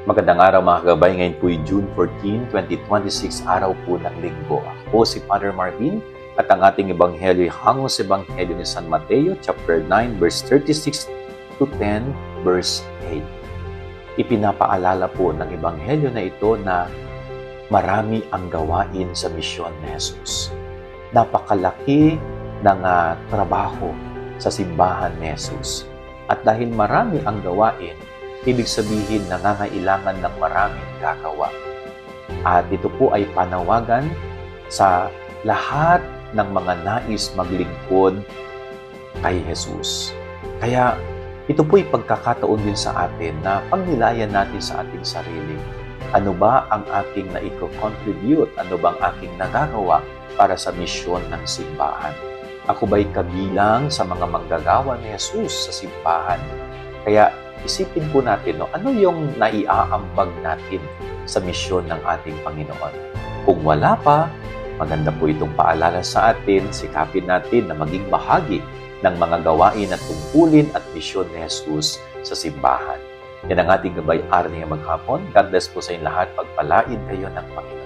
Magandang araw mga kagabay. Ngayon po ay June 14, 2026, araw po ng linggo. Ako po si Father Marvin at ang ating ebanghelyo ay hango sa ebanghelyo ni San Mateo, chapter 9, verse 36 to 10, verse 8. Ipinapaalala po ng ebanghelyo na ito na marami ang gawain sa misyon ni Jesus. Napakalaki ng trabaho sa simbahan ni Jesus. At dahil marami ang gawain, ibig sabihin nangangailangan ng maraming gagawa. At ito po ay panawagan sa lahat ng mga nais maglingkod kay Jesus. Kaya ito po ay pagkakataon din sa atin na pagnilayan natin sa ating sarili. Ano ba ang aking naiko-contribute? Ano bang aking nagagawa para sa misyon ng simbahan? Ako ba'y kabilang sa mga manggagawa ni Jesus sa simbahan? Kaya isipin po natin, ano yung naiaambag natin sa misyon ng ating Panginoon? Kung wala pa, maganda po itong paalala sa atin, sikapin natin na maging bahagi ng mga gawain at tungkulin at misyon ni Jesus sa simbahan. Yan ang ating gabay-araw ngayong maghapon. God bless po sa inyo lahat. Pagpalain kayo ng Panginoon.